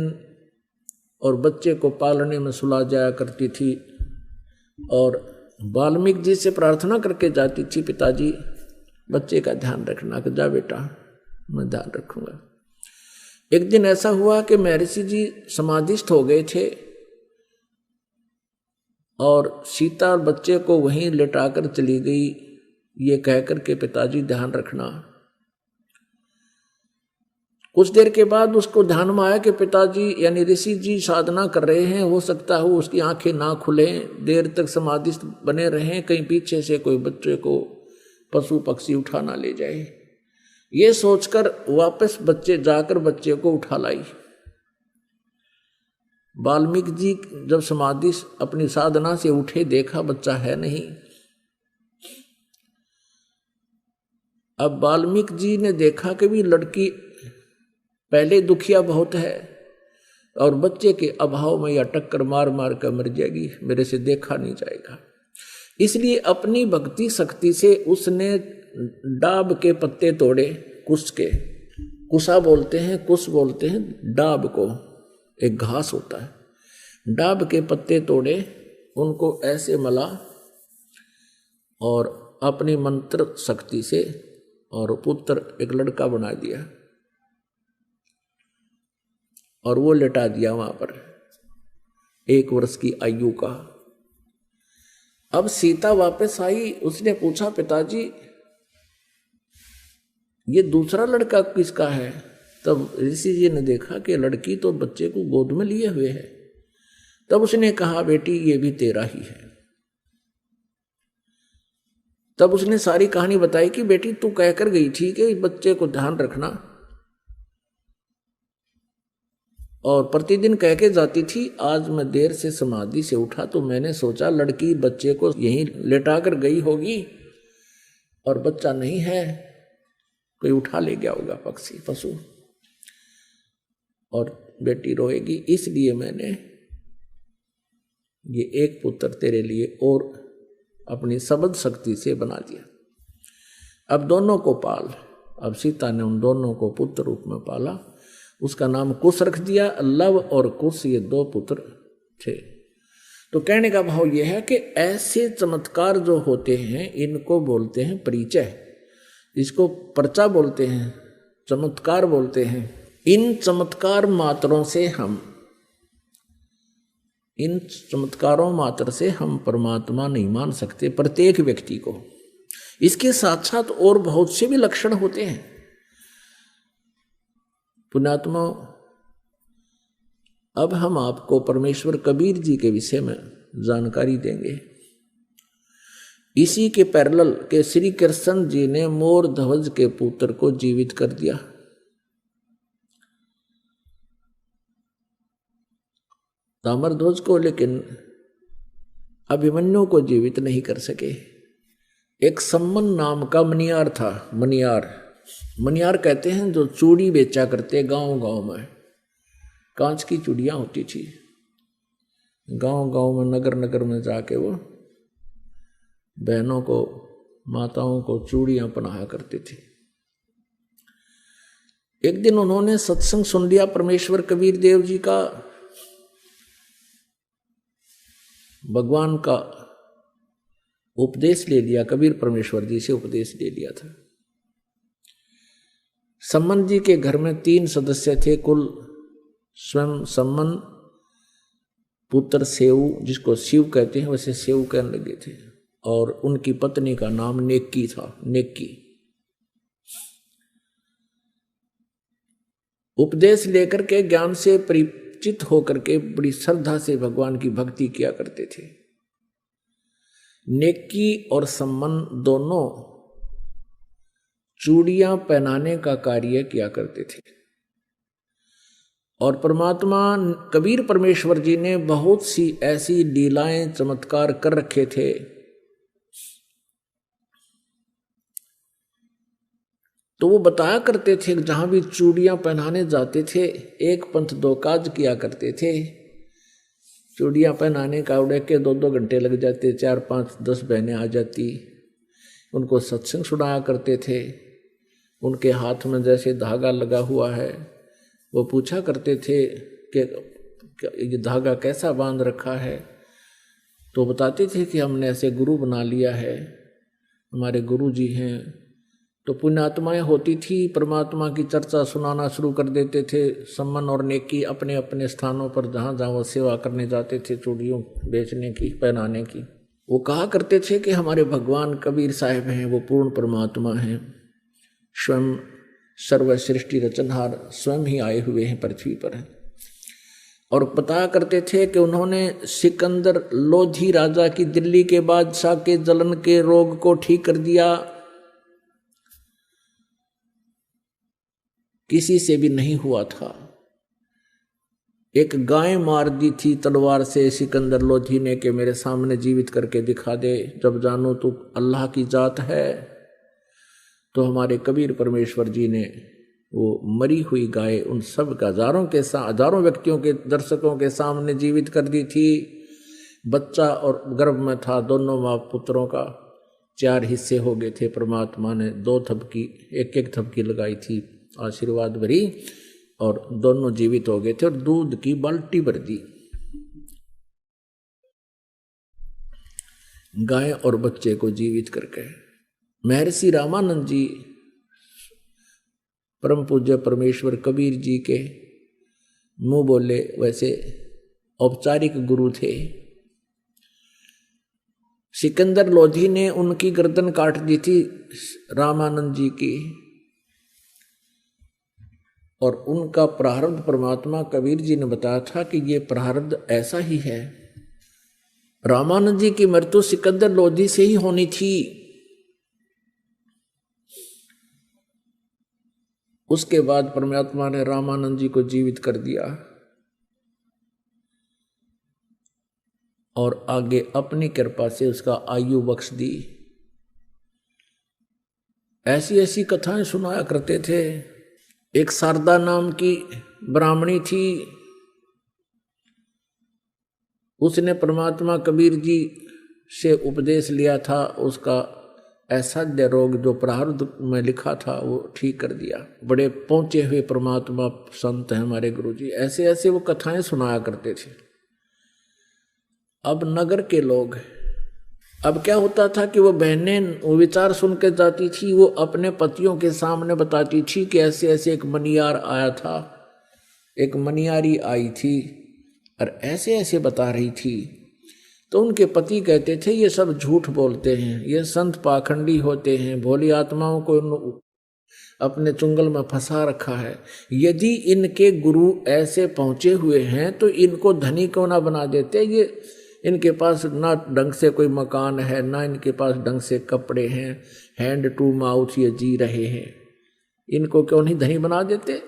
और बच्चे को पालने में सुला जाया करती थी। और वाल्मीकि जी से प्रार्थना करके जाती थी, पिताजी बच्चे का ध्यान रखना। कि जा बेटा, मैं ध्यान रखूंगा। एक दिन ऐसा हुआ कि महर्षि जी समाधिस्थ हो गए थे और सीता बच्चे को वहीं लेटाकर चली गई, ये कहकर के पिताजी ध्यान रखना। कुछ देर के बाद उसको ध्यान में आया कि पिताजी यानी ऋषि जी साधना कर रहे हैं, हो सकता है उसकी आंखें ना खुले, देर तक समाधिस्थ बने रहें, कहीं पीछे से कोई बच्चे को पशु पक्षी उठा ना ले जाए। ये सोचकर वापस जाकर बच्चे को उठा लाई। वाल्मीकि जी जब समाधि अपनी साधना से उठे, देखा बच्चा है नहीं। अब वाल्मीकि जी ने देखा कि भी लड़की पहले दुखिया बहुत है और बच्चे के अभाव में यह टक्कर मार मार कर मर जाएगी, मेरे से देखा नहीं जाएगा। इसलिए अपनी भक्ति शक्ति से उसने डाब के पत्ते तोड़े, कुश के, कुशा बोलते हैं, कुश बोलते हैं डाब को, एक घास होता है। डाब के पत्ते तोड़े, उनको ऐसे मला और अपनी मंत्र शक्ति से और पुत्र एक लड़का बना दिया और वो लेटा दिया वहां पर 1 वर्ष की आयु का। अब सीता वापस आई, उसने पूछा पिताजी ये दूसरा लड़का किसका है? तब ऋषि जी ने देखा कि लड़की तो बच्चे को गोद में लिए हुए है। तब उसने कहा बेटी ये भी तेरा ही है। तब उसने सारी कहानी बताई कि बेटी तू कहकर गई थी कि बच्चे को ध्यान रखना, और प्रतिदिन कह के जाती थी। आज मैं देर से समाधि से उठा तो मैंने सोचा लड़की बच्चे को यहीं लेटा कर गई होगी और बच्चा नहीं है, कोई उठा ले गया होगा पक्षी पशु, और बेटी रोएगी, इसलिए मैंने ये एक पुत्र तेरे लिए और अपनी सबद शक्ति से बना दिया। अब दोनों को पाल। अब सीता ने उन दोनों को पुत्र रूप में पाला, उसका नाम कुश रख दिया। लव और कुश ये दो पुत्र थे। तो कहने का भाव यह है कि ऐसे चमत्कार जो होते हैं इनको बोलते हैं परिचय, इसको पर्चा बोलते हैं, चमत्कार बोलते हैं। इन चमत्कार मात्रों से इन चमत्कारों मात्र से हम परमात्मा नहीं मान सकते प्रत्येक व्यक्ति को। इसके साथ साथ और बहुत से भी लक्षण होते हैं। पुण्यात्मा, अब हम आपको परमेश्वर कबीर जी के विषय में जानकारी देंगे। इसी के पैरेलल के श्री कृष्ण जी ने मोर ध्वज के पुत्र को जीवित कर दिया। ताम्रध्वज को, लेकिन अभिमन्यु को जीवित नहीं कर सके। एक सम्मन नाम का मनियार था। मनियार कहते हैं जो चूड़ी बेचा करते गांव गांव में, कांच की चूड़ियां होती थी। गांव गांव में नगर नगर में जाके वो बहनों को, माताओं को चूड़ियां पहनाया करते थे। एक दिन उन्होंने सत्संग सुन लिया परमेश्वर कबीर देव जी का, भगवान का उपदेश ले लिया। कबीर परमेश्वर जी से उपदेश ले लिया था। सम्मन जी के घर में 3 सदस्य थे कुल। स्वयं सम्मन, पुत्र सेऊ, जिसको शिव कहते हैं वैसे सेऊ कहने लगे थे, और उनकी पत्नी का नाम नेक्की था। नेक्की उपदेश लेकर के, ज्ञान से परिचित होकर के बड़ी श्रद्धा से भगवान की भक्ति किया करते थे। नेक्की और सम्मन दोनों चूड़ियां पहनाने का कार्य किया करते थे, और परमात्मा कबीर परमेश्वर जी ने बहुत सी ऐसी लीलाएं चमत्कार कर रखे थे। तो वो बताया करते थे, जहां भी चूड़ियां पहनाने जाते थे, एक पंथ 2 काज किया करते थे। चूड़ियां पहनाने का उड़े के 2-2 घंटे लग जाते, 4-5-10 बहनें आ जाती, उनको सत्संग सुनाया करते थे। उनके हाथ में जैसे धागा लगा हुआ है, वो पूछा करते थे कि ये धागा कैसा बांध रखा है। तो बताते थे कि हमने ऐसे गुरु बना लिया है, हमारे गुरु जी हैं। तो पुण्यात्माएं होती थी, परमात्मा की चर्चा सुनाना शुरू कर देते थे। सम्मन और नेकी अपने अपने स्थानों पर जहाँ जहाँ वो सेवा करने जाते थे, चूड़ियों बेचने की, पहनाने की, वो कहा करते थे कि हमारे भगवान कबीर साहिब हैं, वो पूर्ण परमात्मा हैं, स्वयं सर्व सृष्टि रचनहार स्वयं ही आए हुए हैं पृथ्वी पर। और बताया करते थे कि उन्होंने सिकंदर लोधी राजा की, दिल्ली के बादशाह के जलन के रोग को ठीक कर दिया। किसी से भी नहीं हुआ था। एक गाय मार दी थी तलवार से सिकंदर लोधी ने कि मेरे सामने जीवित करके दिखा दे, जब जानो तो अल्लाह की जात है। तो हमारे कबीर परमेश्वर जी ने वो मरी हुई गाय उन सब हजारों व्यक्तियों के, दर्शकों के सामने जीवित कर दी थी। बच्चा और गर्भ में था, दोनों माँ पुत्रों का 4 हिस्से हो गए थे। परमात्मा ने 2 थपकी, एक थपकी लगाई थी आशीर्वाद भरी, और दोनों जीवित हो गए थे, और दूध की बाल्टी भर दी। गाय और बच्चे को जीवित करके महर्षि रामानंद जी, परम पूज्य परमेश्वर कबीर जी के मुंह बोले वैसे औपचारिक गुरु थे। सिकंदर लोधी ने उनकी गर्दन काट दी थी रामानंद जी की, और उनका प्रारब्ध परमात्मा कबीर जी ने बताया था कि ये प्रारब्ध ऐसा ही है। रामानंद जी की मृत्यु सिकंदर लोधी से ही होनी थी। उसके बाद परमात्मा ने रामानंद जी को जीवित कर दिया और आगे अपनी कृपा से उसका आयु बख्श दी। ऐसी ऐसी कथाएं सुनाया करते थे। एक शारदा नाम की ब्राह्मणी थी, उसने परमात्मा कबीर जी से उपदेश लिया था, उसका असाध्य रोग जो प्रारब्ध में लिखा था वो ठीक कर दिया। बड़े पहुंचे हुए परमात्मा संत हैं हमारे गुरु जी, ऐसे ऐसे वो कथाएं सुनाया करते थे। अब नगर के लोग, अब क्या होता था कि वो बहनें वो विचार सुन के जाती थी, वो अपने पतियों के सामने बताती थी कि ऐसे ऐसे एक मनियार आया था, एक मनियारी आई थी और ऐसे ऐसे बता रही थी। तो उनके पति कहते थे ये सब झूठ बोलते हैं, ये संत पाखंडी होते हैं, भोली आत्माओं को अपने चुंगल में फंसा रखा है। यदि इनके गुरु ऐसे पहुंचे हुए हैं तो इनको धनी क्यों ना बना देते। ये इनके पास ना ढंग से कोई मकान है, ना इनके पास ढंग से कपड़े हैं, हैंड टू माउथ ये जी रहे हैं, इनको क्यों नहीं धनी बना देते।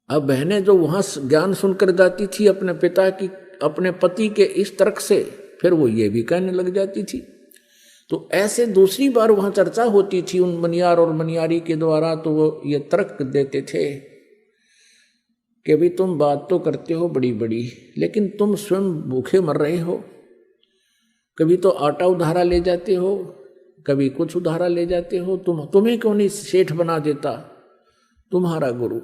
अब बहनें जो वहां ज्ञान सुनकर जाती थी अपने पिता की, अपने पति के इस तर्क से, फिर वो ये भी कहने लग जाती थी। तो ऐसे दूसरी बार वहां चर्चा होती थी उन मनियार और मनियारी के द्वारा, तो वो ये तर्क देते थे कि भाई तुम बात तो करते हो बड़ी बड़ी, लेकिन तुम स्वयं भूखे मर रहे हो। कभी तो आटा उधारा ले जाते हो, कभी कुछ उधारा ले जाते हो, तुम्हें क्यों नहीं सेठ बना देता तुम्हारा गुरु।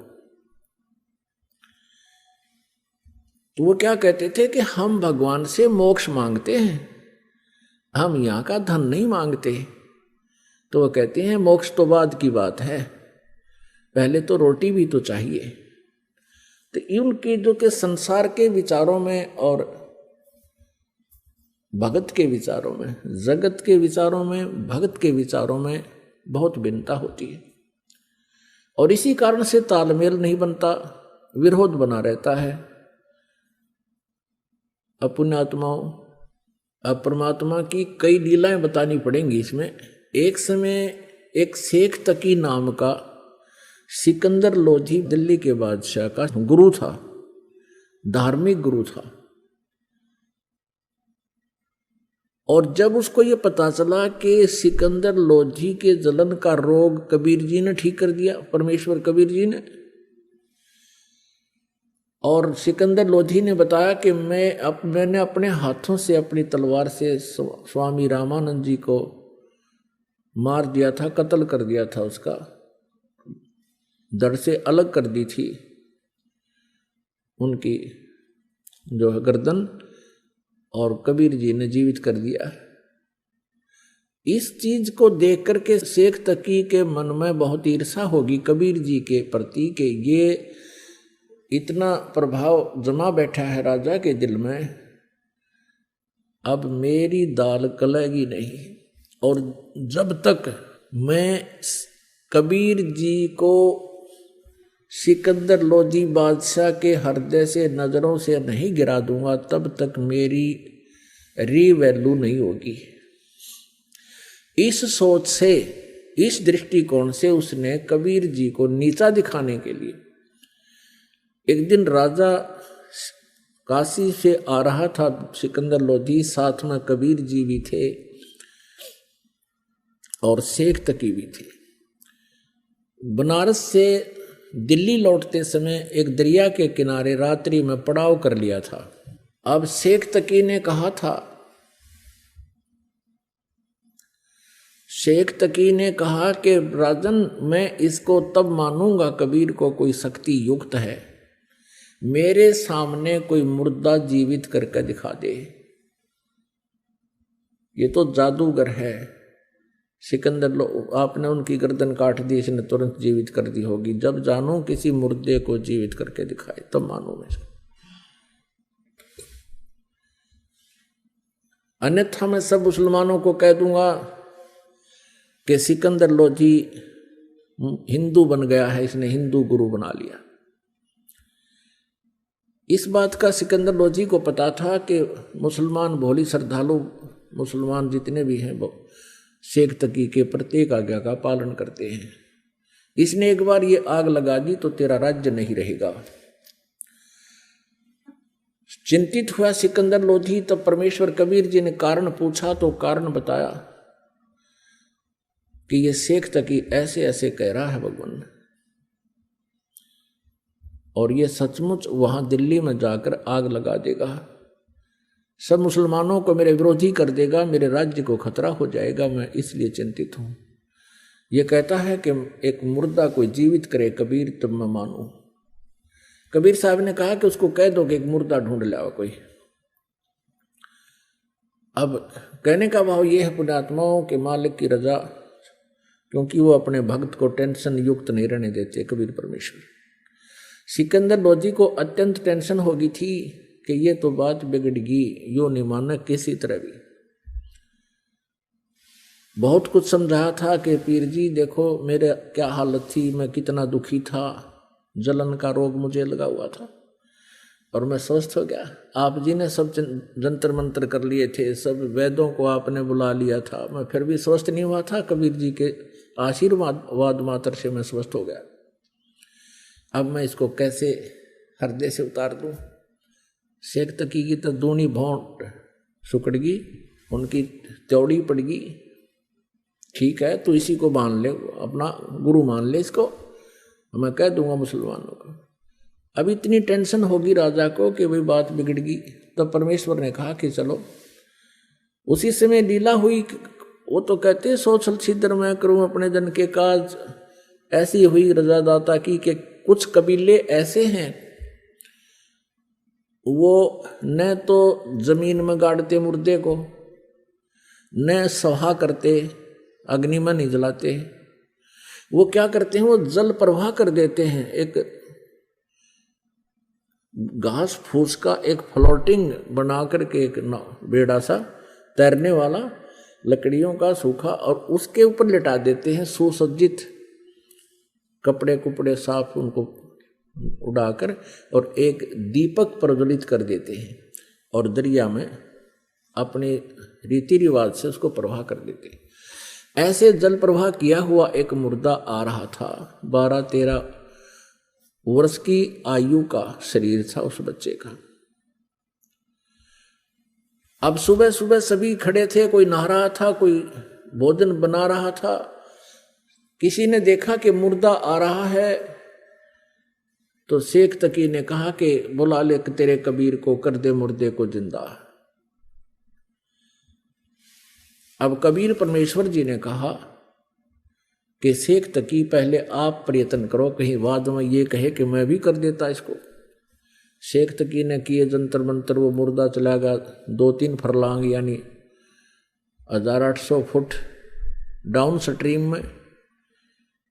तो वो क्या कहते थे कि हम भगवान से मोक्ष मांगते हैं, हम यहाँ का धन नहीं मांगते। तो वो कहते हैं मोक्ष तो बाद की बात है, पहले तो रोटी भी तो चाहिए। तो उनके जो के संसार के विचारों में और भगत के विचारों में, जगत के विचारों में, भगत के विचारों में बहुत भिन्नता होती है और इसी कारण से तालमेल नहीं बनता, विरोध बना रहता है। अपुण्यात्माओं, अब परमात्मा की कई लीलाएं बतानी पड़ेंगी इसमें। एक समय एक शेख तकी नाम का सिकंदर लोधी दिल्ली के बादशाह का गुरु था, धार्मिक गुरु था। और जब उसको ये पता चला कि सिकंदर लोधी के जलन का रोग कबीर जी ने ठीक कर दिया, परमेश्वर कबीर जी ने, और सिकंदर लोधी ने बताया कि मैंने अपने हाथों से अपनी तलवार से स्वामी रामानंद जी को मार दिया था, कत्ल कर दिया था, उसका धड़ से अलग कर दी थी उनकी जो है गर्दन, और कबीर जी ने जीवित कर दिया। इस चीज को देख करके शेख तकी के मन में बहुत ईर्षा होगी कबीर जी के प्रति कि ये इतना प्रभाव जमा बैठा है राजा के दिल में, अब मेरी दाल गलेगी नहीं। और जब तक मैं कबीर जी को सिकंदर लोधी बादशाह के हृदय से नजरों से नहीं गिरा दूंगा, तब तक मेरी रीवैल्यू नहीं होगी। इस सोच से, इस दृष्टिकोण से उसने कबीर जी को नीचा दिखाने के लिए, एक दिन राजा काशी से आ रहा था सिकंदर लोधी, साथ में कबीर जी भी थे और शेख तकी भी थे। बनारस से दिल्ली लौटते समय एक दरिया के किनारे रात्रि में पड़ाव कर लिया था। अब शेख तकी ने कहा था, शेख तकी ने कहा कि राजन मैं इसको तब मानूंगा कबीर को कोई शक्ति युक्त है, मेरे सामने कोई मुर्दा जीवित करके दिखा दे, ये तो जादूगर है। सिकंदर आपने उनकी गर्दन काट दी, इसने तुरंत जीवित कर दी होगी, जब जानूं किसी मुर्दे को जीवित करके दिखाए तब मानूं मैं। अन्यथा मैं सब मुसलमानों को कह दूंगा कि सिकंदर लोधी हिंदू बन गया है, इसने हिंदू गुरु बना लिया। इस बात का सिकंदर लोधी को पता था कि मुसलमान भोली श्रद्धालु मुसलमान जितने भी हैं वो शेख तकी के प्रत्येक आज्ञा का पालन करते हैं। इसने एक बार ये आग लगा दी तो तेरा राज्य नहीं रहेगा। चिंतित हुआ सिकंदर लोधी। तब परमेश्वर कबीर जी ने कारण पूछा तो कारण बताया कि ये शेख तकी ऐसे ऐसे कह रहा है भगवान, और ये सचमुच वहां दिल्ली में जाकर आग लगा देगा, सब मुसलमानों को मेरे विरोधी कर देगा, मेरे राज्य को खतरा हो जाएगा, मैं इसलिए चिंतित हूं। ये कहता है कि एक मुर्दा कोई जीवित करे कबीर तब मैं मानूं। कबीर साहब ने कहा कि उसको कह दो कि एक मुर्दा ढूंढ लाओ कोई। अब कहने का भाव ये है पुण्यात्माओं के मालिक की रजा, क्योंकि वो अपने भक्त को टेंशन युक्त नहीं रहने देते कबीर परमेश्वर। सिकंदर लोधी को अत्यंत टेंशन होगी थी कि ये तो बात बिगड़गी, यो नहीं माना किसी तरह भी। बहुत कुछ समझाया था कि पीर जी देखो मेरे क्या हालत थी, मैं कितना दुखी था, जलन का रोग मुझे लगा हुआ था और मैं स्वस्थ हो गया। आप जी ने सब जंतर मंत्र कर लिए थे, सब वैद्यों को आपने बुला लिया था, मैं फिर भी स्वस्थ नहीं हुआ था। कबीर जी के आशीर्वाद मात्र से मैं स्वस्थ हो गया। अब मैं इसको कैसे हृदय से उतार दूं। शेख तकी की तो दूनी भौंट सुकड़गी, उनकी त्योड़ी पड़गी। ठीक है तू इसी को मान ले, अपना गुरु मान ले इसको, मैं कह दूंगा मुसलमानों को। अब इतनी टेंशन होगी राजा को कि भाई बात बिगड़गी। तब परमेश्वर ने कहा कि चलो। उसी समय लीला हुई। वो तो कहते सोचल छिद्र मैं करूं अपने जन के काज, ऐसी हुई रजादाता की कि कुछ कबीले ऐसे हैं वो न तो जमीन में गाड़ते मुर्दे को, न सहा करते, अग्नि में नहीं जलाते। वो क्या करते हैं, वो जल प्रवाह कर देते हैं। एक घास फूस का एक फ्लोटिंग बना करके एक बेड़ा सा तैरने वाला लकड़ियों का सूखा, और उसके ऊपर लिटा देते हैं सुसज्जित कपड़े कुपड़े साफ उनको उड़ाकर, और एक दीपक प्रज्वलित कर देते हैं और दरिया में अपने रीति रिवाज से उसको प्रवाह कर देते हैं। ऐसे जल प्रवाह किया हुआ एक मुर्दा आ रहा था। 12-13 वर्ष की आयु का शरीर था उस बच्चे का। अब सुबह सुबह सभी खड़े थे, कोई नहा रहा था, कोई भोजन बना रहा था। किसी ने देखा कि मुर्दा आ रहा है तो शेख तकी ने कहा कि बुला ले तेरे कबीर को, कर दे मुर्दे को जिंदा। अब कबीर परमेश्वर जी ने कहा कि शेख तकी पहले आप प्रयत्न करो, कहीं बाद में ये कहे कि मैं भी कर देता इसको। शेख तकी ने किए जंतर मंतर, वो मुर्दा चला गया 2-3 फरलांग यानी 1800 फुट डाउन स्ट्रीम में,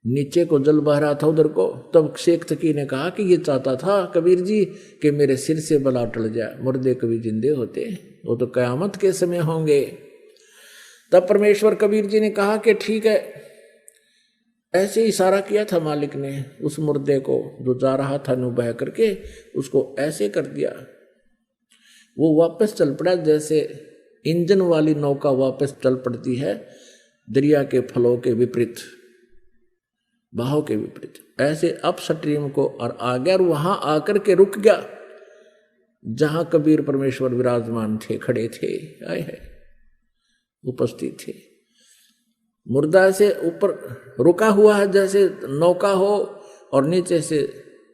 नीचे को जल बह रहा था उधर को। तब शेख तकी ने कहा कि ये चाहता था कबीर जी कि मेरे सिर से बला टल जाए, मुर्दे कभी जिंदे होते, वो तो कयामत के समय होंगे। तब परमेश्वर कबीर जी ने कहा कि ठीक है। ऐसे इशारा किया था मालिक ने उस मुर्दे को जो जा रहा था नु बह करके, उसको ऐसे कर दिया, वो वापस चल पड़ा जैसे इंजन वाली नौका वापस चल पड़ती है दरिया के फ्लो के विपरीत, बहाव के विपरीत। ऐसे अप स्ट्रीम को और आ गया और वहां आकर के रुक गया जहां कबीर परमेश्वर विराजमान थे, खड़े थे, आए हैं, उपस्थित थे। मुर्दा से ऊपर रुका हुआ है जैसे नौका हो, और नीचे से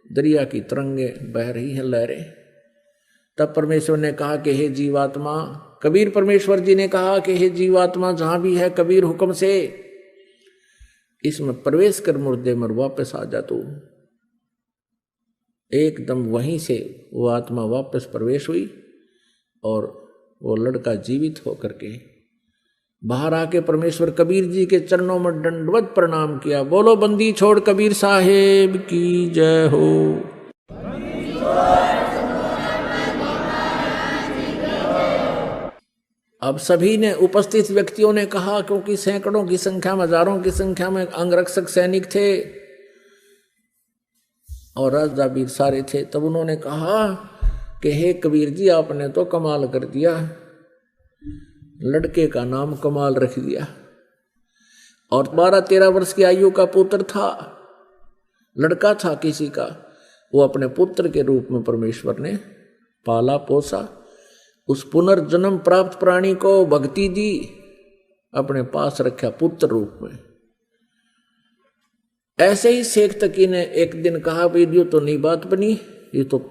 दरिया की तरंगे बह रही हैं, लहरें। तब परमेश्वर ने कहा कि हे जीवात्मा, कबीर परमेश्वर जी ने कहा कि हे जीवात्मा जहां भी है कबीर हुक्म से इसमें प्रवेश कर, मुर्दे में वापस आ जा तू। एकदम वहीं से वो आत्मा वापस प्रवेश हुई और वो लड़का जीवित होकर के बाहर आके परमेश्वर कबीर जी के चरणों में दंडवत प्रणाम किया। बोलो बंदी छोड़ कबीर साहेब की जय हो। अब सभी ने, उपस्थित व्यक्तियों ने कहा, क्योंकि सैकड़ों की संख्या में, हजारों की संख्या में अंगरक्षक सैनिक थे और राजा वीर सारे थे, तब उन्होंने कहा कि हे कबीर जी आपने तो कमाल कर दिया, लड़के का नाम कमाल रख दिया। और 12-13 वर्ष की आयु का पुत्र था, लड़का था किसी का, वो अपने पुत्र के रूप में परमेश्वर ने पाला पोसा, उस पुनर्जन्म प्राप्त प्राणी को भक्ति दी, अपने पास रखा पुत्र रूप में। ऐसे ही शेख तकी ने एक दिन कहा, भाई ये तो नई बात बनी, ये तो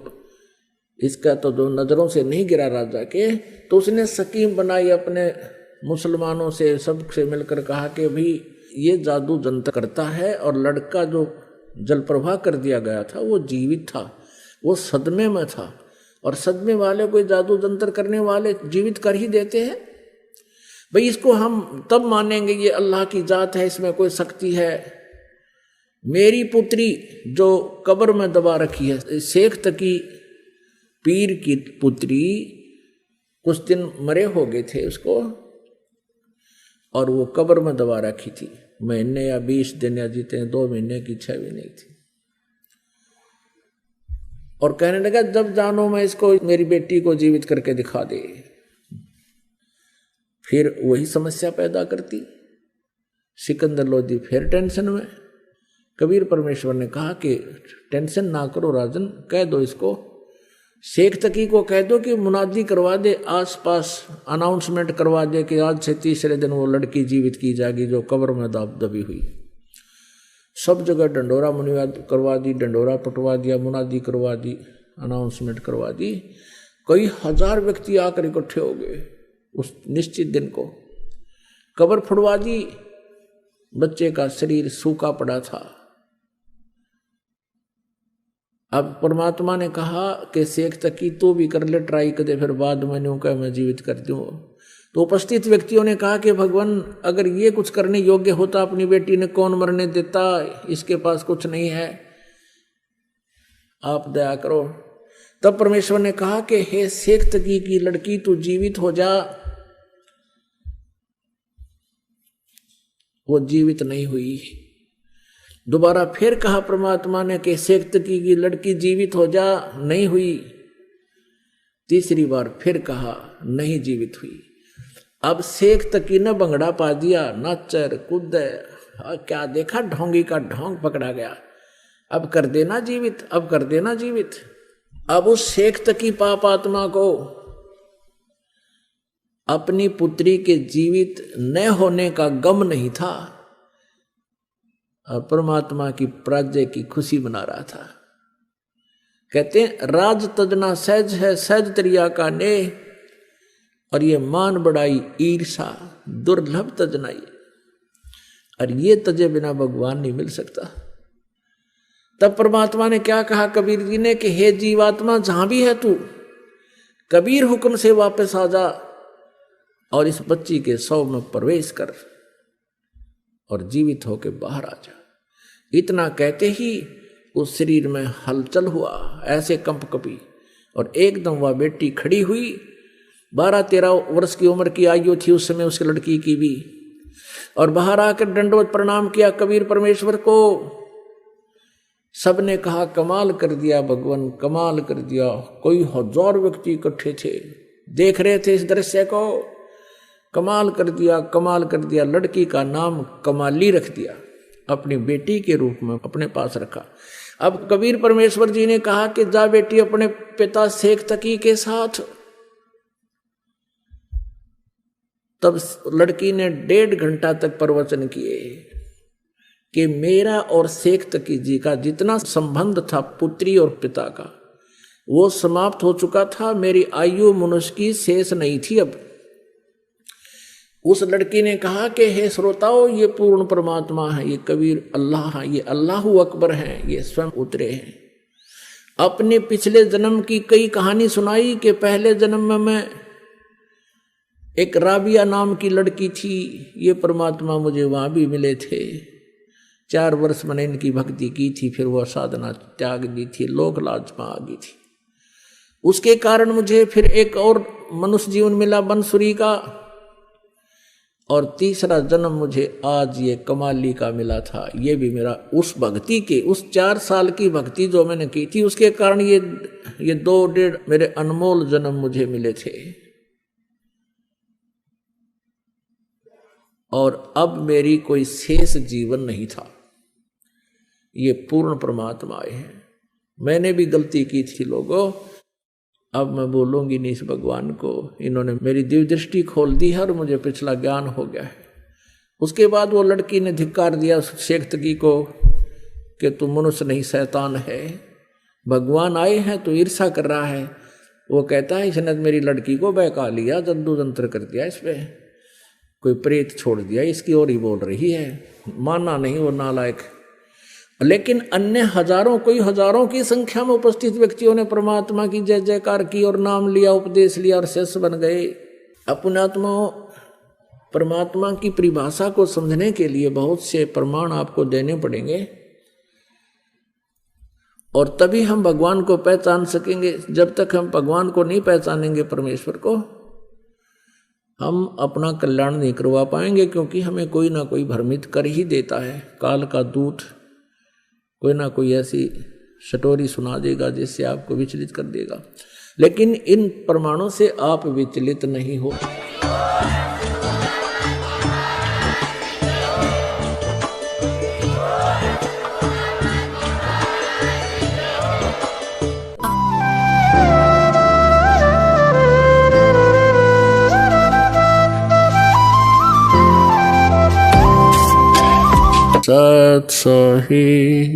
इसका तो जो नजरों से नहीं गिरा राजा के, तो उसने स्कीम बनाई, अपने मुसलमानों से सबसे मिलकर कहा कि भाई ये जादू जंतर करता है, और लड़का जो जल प्रवाह कर दिया गया था वो जीवित था, वो सदमे में था, और सदमे वाले कोई जादू जंतर करने वाले जीवित कर ही देते हैं। भाई इसको हम तब मानेंगे ये अल्लाह की जात है, इसमें कोई शक्ति है। मेरी पुत्री जो कब्र में दबा रखी है, शेख तकी पीर की पुत्री, कुछ दिन मरे हो गए थे उसको, और वो कब्र में दबा रखी थी, महीने या 20 दिन या जीते 2 महीने की 6 भी नहीं थी। और कहने लगा जब जानो मैं इसको, मेरी बेटी को जीवित करके दिखा दे। फिर वही समस्या पैदा करती। सिकंदर लोधी फिर टेंशन में। कबीर परमेश्वर ने कहा कि टेंशन ना करो राजन, कह दो इसको, शेख तकी को कह दो कि मुनादी करवा दे, आसपास अनाउंसमेंट करवा दे कि आज से तीसरे दिन वो लड़की जीवित की जाएगी जो कब्र में दबी हुई। सब जगह डंडोरा मुनियाद करवा दी, डंडोरा पटवा दिया, मुनादी करवा दी, अनाउंसमेंट करवा दी। कई हजार व्यक्ति आकर इकट्ठे हो गए उस निश्चित दिन को। कब्र फुड़वा दी, बच्चे का शरीर सूखा पड़ा था। अब परमात्मा ने कहा कि शेख तकी तो भी कर ले ट्राई कर दे, फिर बाद में न्यू कह मैं जीवित कर दूं। तो उपस्थित व्यक्तियों ने कहा कि भगवान अगर ये कुछ करने योग्य होता अपनी बेटी ने कौन मरने देता, इसके पास कुछ नहीं है, आप दया करो। तब परमेश्वर ने कहा कि हे शेख तकी की लड़की तू जीवित हो जा। वो जीवित नहीं हुई। दोबारा फिर कहा परमात्मा ने कि शेख तकी की लड़की जीवित हो जा, नहीं हुई। तीसरी बार फिर कहा, नहीं जीवित हुई। अब शेख तकी ने बंगड़ा पा दिया, नाचर कूद, क्या देखा, ढोंगी का ढोंग पकड़ा गया। अब कर देना जीवित, अब कर देना जीवित। अब उस शेख तकी पाप आत्मा को अपनी पुत्री के जीवित न होने का गम नहीं था, और परमात्मा की पराजय की खुशी मना रहा था। कहते हैं राज तजना सहज है, सहज त्रिया का ने, और ये मान बढ़ाई ईर्षा दुर्लभ तजनाई। और ये तजे बिना भगवान नहीं मिल सकता। तब परमात्मा ने क्या कहा कबीर जी ने कि हे जीवात्मा जहां भी है तू, कबीर हुक्म से वापस आ जा और इस बच्ची के शव में प्रवेश कर और जीवित होकर बाहर आ जा। इतना कहते ही उस शरीर में हलचल हुआ, ऐसे कंप कपी, और एकदम वह बेटी खड़ी हुई। 12-13 वर्ष की उम्र की आयु थी उस समय उस लड़की की भी, और बाहर आकर दंडवत प्रणाम किया कबीर परमेश्वर को। सबने कहा कमाल कर दिया भगवान, कमाल कर दिया। कोई 1000 व्यक्ति इकट्ठे थे, देख रहे थे इस दृश्य को। कमाल कर दिया, कमाल कर दिया। लड़की का नाम कमाली रख दिया, अपनी बेटी के रूप में अपने पास रखा। अब कबीर परमेश्वर जी ने कहा कि जा बेटी अपने पिता शेख तकी के साथ। तब लड़की ने 1.5 घंटा तक प्रवचन किए कि मेरा और शेख तकी जी का जितना संबंध था पुत्री और पिता का, वो समाप्त हो चुका था। मेरी आयु मनुष्य की शेष नहीं थी। अब उस लड़की ने कहा कि हे श्रोताओ, ये पूर्ण परमात्मा है, ये कबीर अल्लाह है, ये अल्लाहु अकबर है, ये स्वयं उतरे हैं। अपने पिछले जन्म की कई कहानी सुनाई कि पहले जन्म में मैं एक राबिया नाम की लड़की थी, ये परमात्मा मुझे वहां भी मिले थे। 4 वर्ष मैंने इनकी भक्ति की थी, फिर वह साधना त्याग दी थी, लोक लाज में आ गई थी। उसके कारण मुझे फिर एक और मनुष्य जीवन मिला बंसुरी का, और तीसरा जन्म मुझे आज ये कमाली का मिला था। ये भी मेरा उस भक्ति के, उस 4 साल की भक्ति जो मैंने की थी, उसके कारण ये 2-1.5 मेरे अनमोल जन्म मुझे मिले थे। और अब मेरी कोई शेष जीवन नहीं था। ये पूर्ण परमात्मा आए हैं। मैंने भी गलती की थी लोगों, अब मैं बोलूंगी नहीं इस भगवान को, इन्होंने मेरी दिव्य दृष्टि खोल दी है और मुझे पिछला ज्ञान हो गया है। उसके बाद वो लड़की ने धिक्कार दिया शेख तकी को कि तू मनुष्य नहीं शैतान है, भगवान आए हैं तो ईर्षा कर रहा है। वो कहता है इसने मेरी लड़की को बहका लिया, जद्दू जंत्र कर दिया, इस पे कोई प्रेत छोड़ दिया, इसकी ओर ही बोल रही है। माना नहीं वो नालायक। लेकिन अन्य हजारों, कोई हजारों की संख्या में उपस्थित व्यक्तियों ने परमात्मा की जय जयकार की और नाम लिया, उपदेश लिया और शिष्य बन गए। अपनात्मा परमात्मा की परिभाषा को समझने के लिए बहुत से प्रमाण आपको देने पड़ेंगे और तभी हम भगवान को पहचान सकेंगे। जब तक हम भगवान को नहीं पहचानेंगे, परमेश्वर को, हम अपना कल्याण नहीं करवा पाएंगे, क्योंकि हमें कोई ना कोई भ्रमित कर ही देता है। काल का दूत कोई ना कोई ऐसी स्टोरी सुना देगा जिससे आपको विचलित कर देगा। लेकिन इन प्रमाणों से आप विचलित नहीं हो। सत्सही।